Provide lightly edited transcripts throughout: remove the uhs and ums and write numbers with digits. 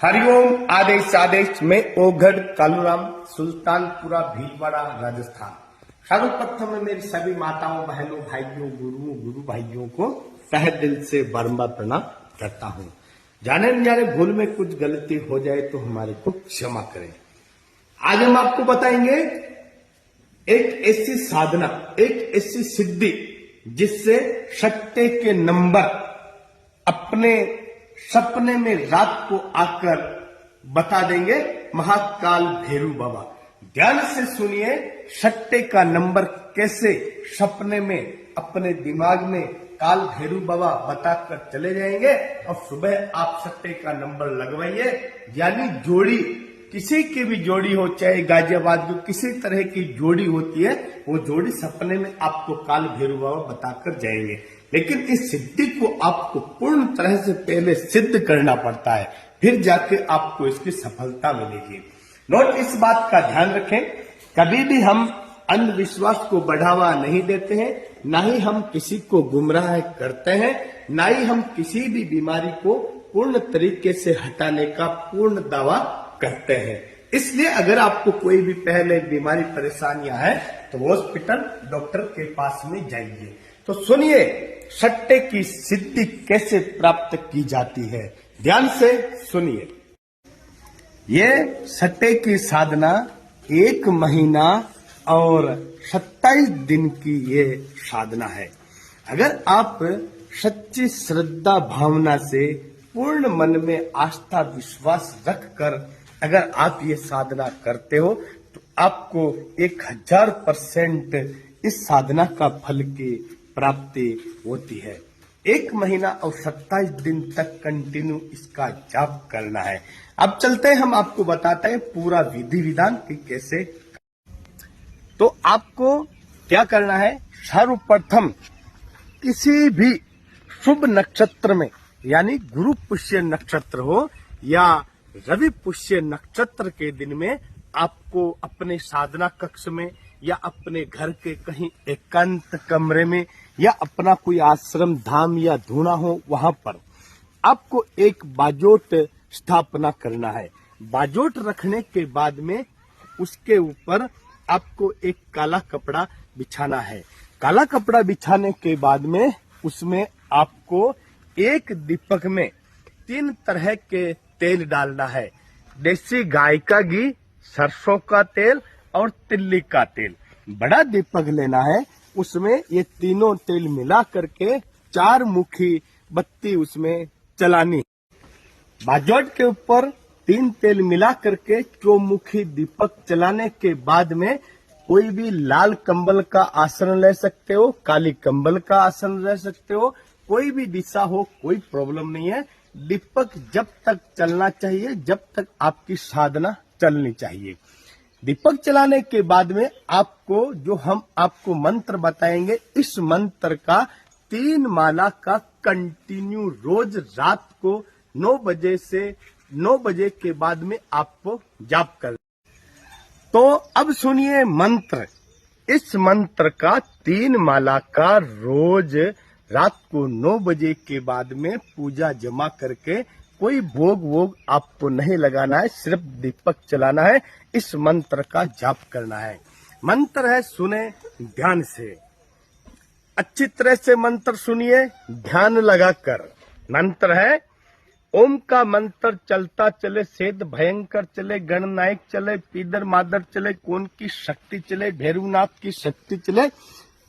हरिओम आदेश आदेश में ओघड़ कालूराम सुल्तानपुरा भीलवाड़ा राजस्थान। सर्वप्रथम में मेरी सभी माताओं बहनों भाइयों गुरु भाइयों को तहे दिल से बारंबार प्रणाम करता हूँ। जाने न जाने भूल में कुछ गलती हो जाए तो हमारे को क्षमा करें। आज हम आपको बताएंगे एक ऐसी साधना, एक ऐसी सिद्धि जिससे सट्टे के नंबर अपने सपने में रात को आकर बता देंगे महाकाल भैरू बाबा। ध्यान से सुनिए, सट्टे का नंबर कैसे सपने में अपने दिमाग में काल भैरू बाबा बताकर चले जाएंगे और सुबह आप सट्टे का नंबर लगवाइए। यानी जोड़ी, किसी की भी जोड़ी हो, चाहे गाजियाबाद की किसी तरह की जोड़ी होती है, वो जोड़ी सपने में आपको काल भैरू बाबा बताकर जाएंगे। लेकिन इस सिद्धि को आपको पूर्ण तरह से पहले सिद्ध करना पड़ता है, फिर जाके आपको इसकी सफलता मिलेगी। नोट इस बात का ध्यान रखें, कभी भी हम अंधविश्वास को बढ़ावा नहीं देते हैं, ना ही हम किसी को गुमराह करते हैं, ना ही हम किसी भी बीमारी को पूर्ण तरीके से हटाने का पूर्ण दावा करते हैं। इसलिए अगर आपको कोई भी पहले बीमारी परेशानियां है तो हॉस्पिटल डॉक्टर के पास में जाइए। तो सुनिए, सट्टे की सिद्धि कैसे प्राप्त की जाती है, ध्यान से सुनिए। ये सट्टे की साधना 1 महीना और 27 दिन की ये साधना है। अगर आप सच्ची श्रद्धा भावना से पूर्ण मन में आस्था विश्वास रखकर अगर आप ये साधना करते हो तो आपको 1000% इस साधना का फल की प्राप्ति होती है। 1 महीना और 27 दिन तक कंटिन्यू इसका जाप करना है। अब चलते हैं, हम आपको बताते हैं पूरा विधि विधान कि कैसे। तो आपको क्या करना है, सर्वप्रथम किसी भी शुभ नक्षत्र में, यानी गुरु पुष्य नक्षत्र हो या रवि पुष्य नक्षत्र के दिन में आपको अपने साधना कक्ष में या अपने घर के कहीं एकांत कमरे में या अपना कोई आश्रम धाम या धूना हो, वहां पर आपको एक बाजोट स्थापना करना है। बाजोट रखने के बाद में उसके ऊपर आपको एक काला कपड़ा बिछाना है। काला कपड़ा बिछाने के बाद में उसमें आपको एक दीपक में 3 तरह के तेल डालना है। देसी गाय का घी, सरसों का तेल और तिल्ली का तेल। बड़ा दीपक लेना है, उसमें ये तीनों तेल मिला करके 4 मुखी बत्ती उसमें चलानी। बाजोट के ऊपर 3 तेल मिला करके 4 मुखी दीपक चलाने के बाद में कोई भी लाल कंबल का आसन ले सकते हो, काली कंबल का आसन ले सकते हो, कोई भी दिशा हो, कोई प्रॉब्लम नहीं है। दीपक जब तक चलना चाहिए जब तक आपकी साधना चलनी चाहिए। दीपक चलाने के बाद में आपको जो हम आपको मंत्र बताएंगे, इस मंत्र का 3 माला का कंटिन्यू रोज रात को 9 बजे से 9 बजे के बाद में आपको जाप कर। तो अब सुनिए मंत्र। इस मंत्र का 3 माला का रोज रात को 9 बजे के बाद में पूजा जमा करके, कोई भोग वोग आपको नहीं लगाना है, सिर्फ दीपक चलाना है। इस मंत्र का जाप करना है। मंत्र है, सुने ध्यान से, अच्छी तरह से मंत्र सुनिए ध्यान लगाकर। मंत्र है, ओम का मंत्र चलता चले, सेद भयंकर चले, गणनायक चले, पीदर मादर चले, कौन की शक्ति चले, भैरवनाथ की शक्ति चले,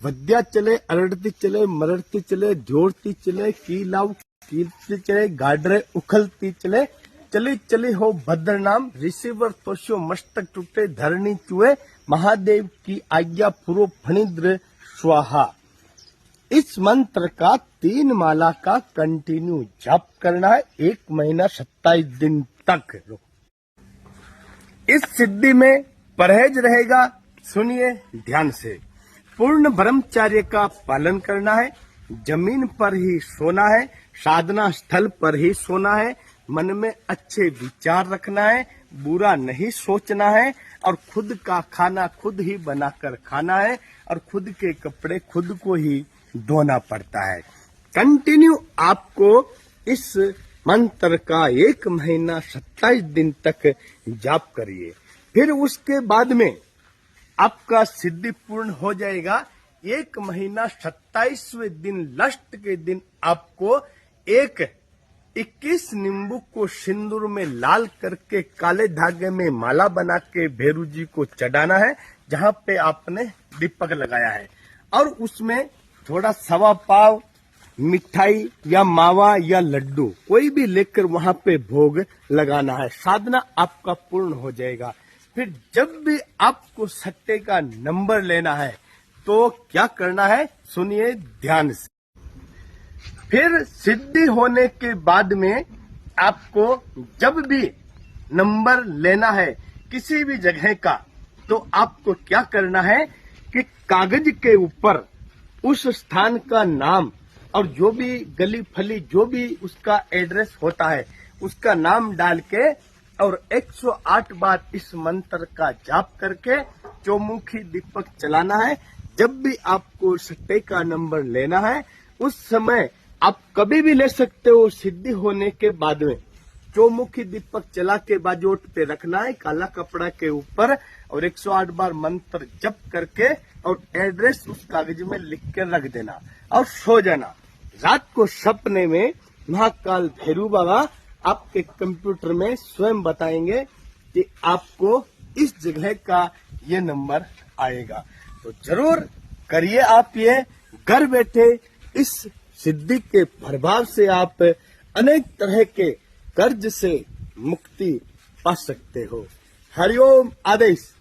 वद्या चले, अरड़ती चले, मरड़ती चले, जोड़ती चले, कीलाव कीर्ति चले, गाडरे उखलती चले, चली चली हो भद्र नाम, रिसीवर तोषो मस्तक टूटे, धरणी चुए, महादेव की आज्ञा पूर्व फणिद्र स्वाहा। इस मंत्र का 3 माला का कंटिन्यू जाप करना है 1 महीना 27 दिन तक। इस सिद्धि में परहेज रहेगा, सुनिए ध्यान से। पूर्ण ब्रह्मचर्य का पालन करना है, जमीन पर ही सोना है, साधना स्थल पर ही सोना है, मन में अच्छे विचार रखना है, बुरा नहीं सोचना है और खुद का खाना खुद ही बनाकर खाना है और खुद के कपड़े खुद को ही धोना पड़ता है। कंटिन्यू आपको इस मंत्र का 1 महीना 27 दिन तक जाप करिए। फिर उसके बाद में आपका सिद्धि पूर्ण हो जाएगा। 1 महीना 27वें दिन लास्ट के दिन आपको 21 नींबू को सिंदूर में लाल करके काले धागे में माला बना के भैरू जी को चढ़ाना है, जहां पे आपने दीपक लगाया है, और उसमें थोड़ा सवा पाव मिठाई या मावा या लड्डू कोई भी लेकर वहां पे भोग लगाना है। साधना आपका पूर्ण हो जाएगा। फिर जब भी आपको सट्टे का नंबर लेना है तो क्या करना है, सुनिए ध्यान से। फिर सिद्धि होने के बाद में आपको जब भी नंबर लेना है किसी भी जगह का, तो आपको क्या करना है कि कागज के ऊपर उस स्थान का नाम और जो भी गली फली जो भी उसका एड्रेस होता है उसका नाम डाल के और 108 बार इस मंत्र का जाप करके चौमुखी दीपक चलाना है। जब भी आपको सट्टे का नंबर लेना है उस समय आप कभी भी ले सकते हो। सिद्धि होने के बाद में चौमुखी दीपक चला के बाजोट पे रखना है काला कपड़ा के ऊपर, और 108 बार मंत्र जप करके और एड्रेस उस कागज में लिख के रख देना और सो जाना। रात को सपने में महाकाल भैरू बाबा आपके कंप्यूटर में स्वयं बताएंगे कि आपको इस जगह का ये नंबर आएगा। तो जरूर करिए आप ये, घर बैठे इस सिद्धि के प्रभाव से आप अनेक तरह के कर्ज से मुक्ति पा सकते हो। हरिओम आदेश।